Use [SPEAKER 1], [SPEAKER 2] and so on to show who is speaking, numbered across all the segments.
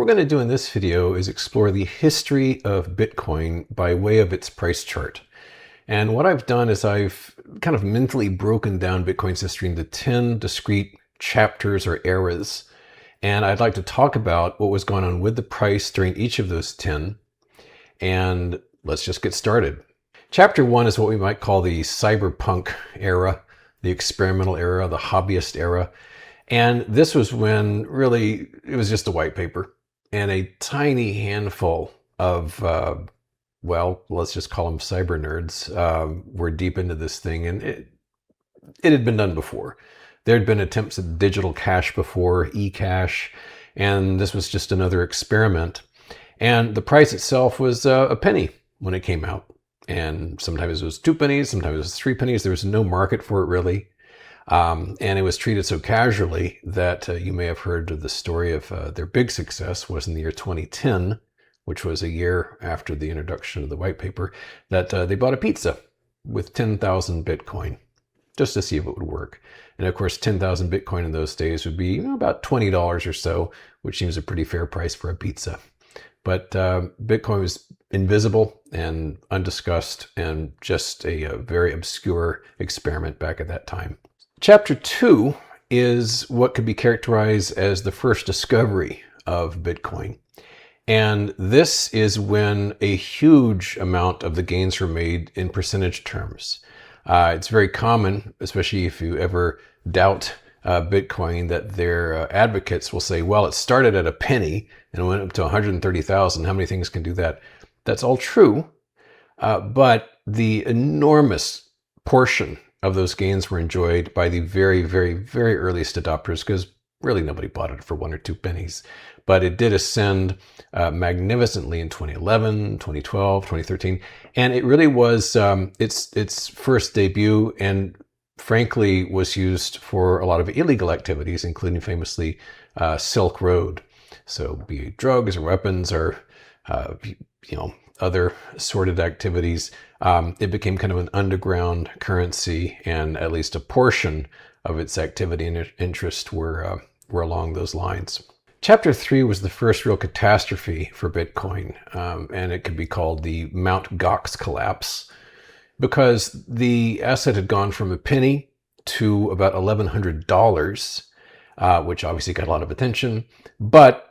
[SPEAKER 1] going to do in this video is explore the history of Bitcoin by way of its price chart. And what I've done is I've kind of mentally broken down Bitcoin's history into 10 discrete chapters or eras. And I'd like to talk about what was going on with the price during each of those 10. And let's just get started. Chapter 1 is what we might call the cyberpunk era, the experimental era, the hobbyist era. And this was when really it was just a white paper and a tiny handful of, well, let's just call them cyber nerds, were deep into this thing. And it had been done before. There had been attempts at digital cash before, e-cash, and this was just another experiment. And the price itself was a penny when it came out. And sometimes it was 2 pennies, sometimes it was 3 pennies. There was no market for it really. And it was treated so casually that you may have heard of the story of their big success was in the year 2010, which was a year after the introduction of the white paper, that they bought a pizza with 10,000 Bitcoin just to see if it would work. And of course, 10,000 Bitcoin in those days would be about $20 or so, which seems a pretty fair price for a pizza. But Bitcoin was invisible and undiscussed and just a very obscure experiment back at that time. Chapter 2 is what could be characterized as the first discovery of Bitcoin. And this is when a huge amount of the gains were made in percentage terms. It's very common, especially if you ever doubt Bitcoin, that their advocates will say, well, it started at a penny and went up to 130,000. How many things can do that? That's all true. But the enormous portion of those gains were enjoyed by the very, very, very earliest adopters, because really nobody bought it for 1 or 2 pennies. But it did ascend magnificently in 2011, 2012, 2013. And it really was its first debut, and frankly was used for a lot of illegal activities, including famously Silk Road. So be it drugs or weapons or other assorted activities. It became kind of an underground currency, and at least a portion of its activity and interest were along those lines. Chapter 3 was the first real catastrophe for Bitcoin, and it could be called the Mt. Gox collapse, because the asset had gone from a penny to about $1,100, which obviously got a lot of attention. But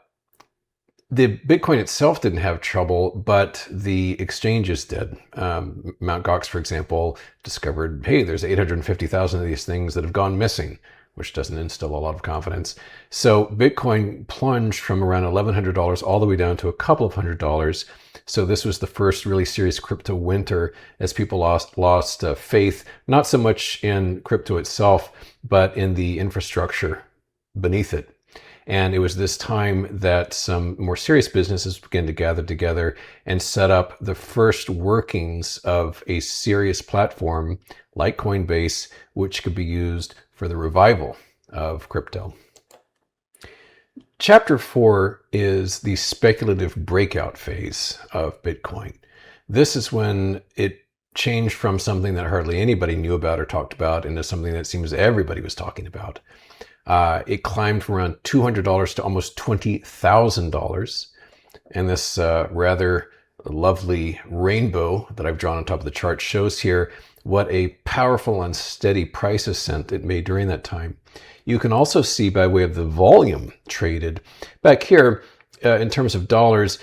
[SPEAKER 1] the Bitcoin itself didn't have trouble, but the exchanges did. Mt. Gox, for example, discovered, hey, there's 850,000 of these things that have gone missing, which doesn't instill a lot of confidence. So Bitcoin plunged from around $1,100 all the way down to a couple of $100. So this was the first really serious crypto winter, as people lost faith, not so much in crypto itself, but in the infrastructure beneath it. And it was this time that some more serious businesses began to gather together and set up the first workings of a serious platform like Coinbase, which could be used for the revival of crypto. Chapter 4 is the speculative breakout phase of Bitcoin. This is when it changed from something that hardly anybody knew about or talked about into something that seems everybody was talking about. It climbed from around $200 to almost $20,000. And this rather lovely rainbow that I've drawn on top of the chart shows here what a powerful and steady price ascent it made during that time. You can also see by way of the volume traded. Back here, in terms of dollars,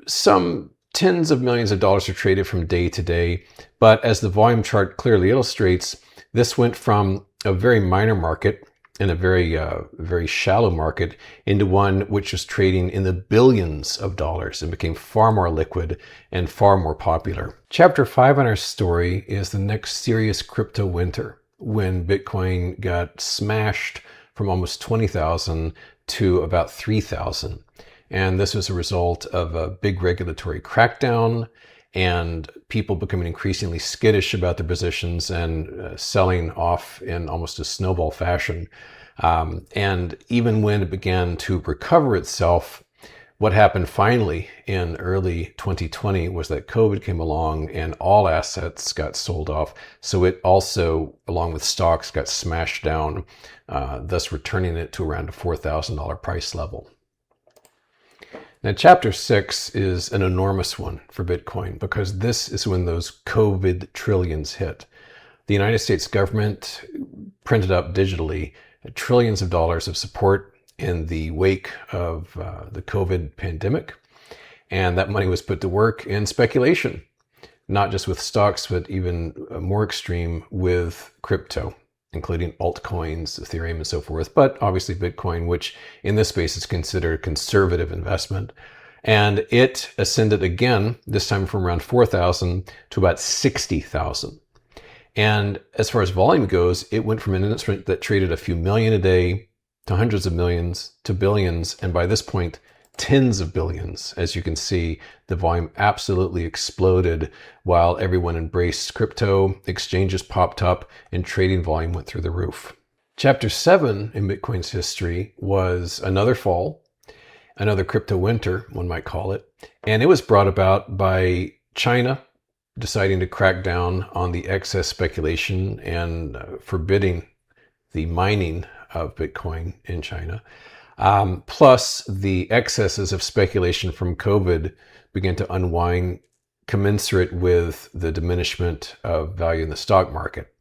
[SPEAKER 1] some tens of millions of dollars are traded from day to day. But as the volume chart clearly illustrates, this went from a very minor market in a very shallow market into one which was trading in the billions of dollars and became far more liquid and far more popular. Chapter 5 in our story is the next serious crypto winter, when Bitcoin got smashed from almost 20,000 to about 3,000. And this was a result of a big regulatory crackdown and people becoming increasingly skittish about their positions and selling off in almost a snowball fashion. And even when it began to recover itself, what happened finally in early 2020 was that COVID came along and all assets got sold off. So it also, along with stocks, got smashed down, thus returning it to around a $4,000 price level. Now, chapter 6 is an enormous one for Bitcoin because this is when those COVID trillions hit. The United States government printed up digitally trillions of dollars of support in the wake of the COVID pandemic. And that money was put to work in speculation, not just with stocks, but even more extreme with crypto, including altcoins, Ethereum, and so forth, but obviously Bitcoin, which in this space is considered a conservative investment. And it ascended again, this time from around 4,000 to about 60,000. And as far as volume goes, it went from an instrument that traded a few million a day to hundreds of millions to billions. And by this point, tens of billions. As you can see, the volume absolutely exploded while everyone embraced crypto, exchanges popped up, and trading volume went through the roof. Chapter 7 in Bitcoin's history was another fall, another crypto winter, one might call it. And it was brought about by China deciding to crack down on the excess speculation and forbidding the mining of Bitcoin in China. Plus, the excesses of speculation from COVID began to unwind commensurate with the diminishment of value in the stock market.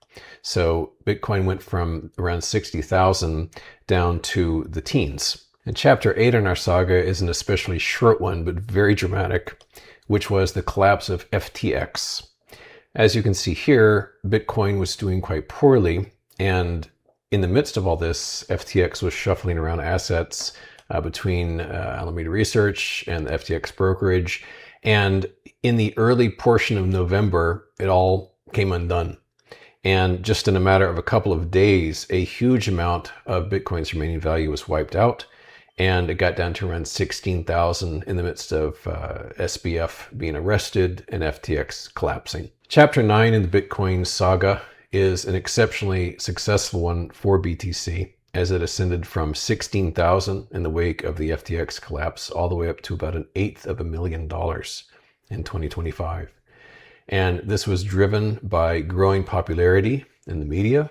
[SPEAKER 1] So Bitcoin went from around 60,000 down to the teens. And chapter 8 in our saga is an especially short one, but very dramatic, which was the collapse of FTX. As you can see here, Bitcoin was doing quite poorly, and in the midst of all this, FTX was shuffling around assets between Alameda Research and the FTX brokerage. And in the early portion of November, it all came undone. And just in a matter of a couple of days, a huge amount of Bitcoin's remaining value was wiped out. And it got down to around 16,000 in the midst of SBF being arrested and FTX collapsing. Chapter 9 in the Bitcoin saga is an exceptionally successful one for BTC, as it ascended from 16,000 in the wake of the FTX collapse all the way up to about $800,000 in 2025. And this was driven by growing popularity in the media,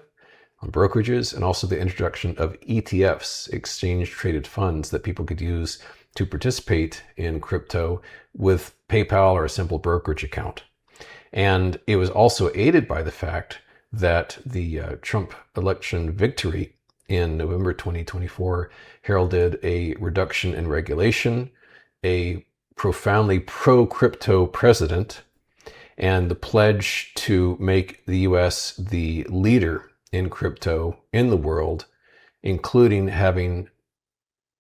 [SPEAKER 1] on brokerages, and also the introduction of ETFs, exchange-traded funds that people could use to participate in crypto with PayPal or a simple brokerage account. And it was also aided by the fact that the Trump election victory in November 2024 heralded a reduction in regulation, a profoundly pro-crypto president, and the pledge to make the US the leader in crypto in the world, including having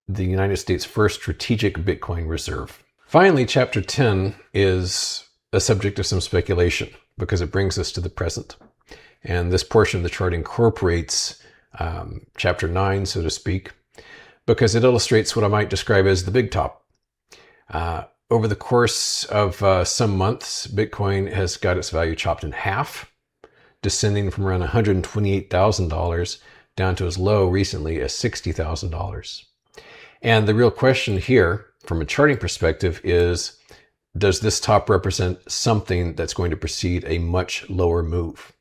[SPEAKER 1] the United States' first strategic Bitcoin reserve. Finally, chapter 10 is a subject of some speculation because it brings us to the present. And this portion of the chart incorporates chapter 9, so to speak, because it illustrates what I might describe as the big top. Over the course of some months, Bitcoin has got its value chopped in half, descending from around $128,000 down to as low recently as $60,000. And the real question here, from a charting perspective, is does this top represent something that's going to precede a much lower move?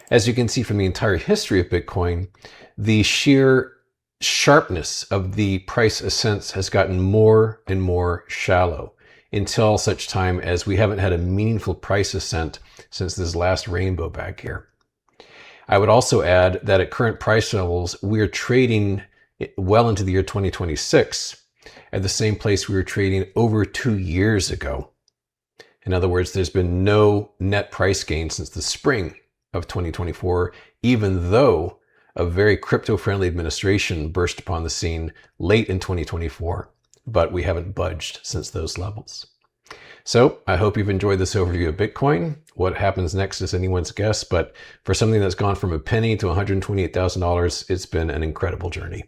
[SPEAKER 1] As you can see from the entire history of Bitcoin, the sheer sharpness of the price ascents has gotten more and more shallow until such time as we haven't had a meaningful price ascent since this last rainbow back here. I would also add that at current price levels, we are trading well into the year 2026 at the same place we were trading over 2 years ago. In other words, there's been no net price gain since the spring of 2024, even though a very crypto-friendly administration burst upon the scene late in 2024, but we haven't budged since those levels. So I hope you've enjoyed this overview of Bitcoin. What happens next is anyone's guess, but for something that's gone from a penny to $128,000, it's been an incredible journey.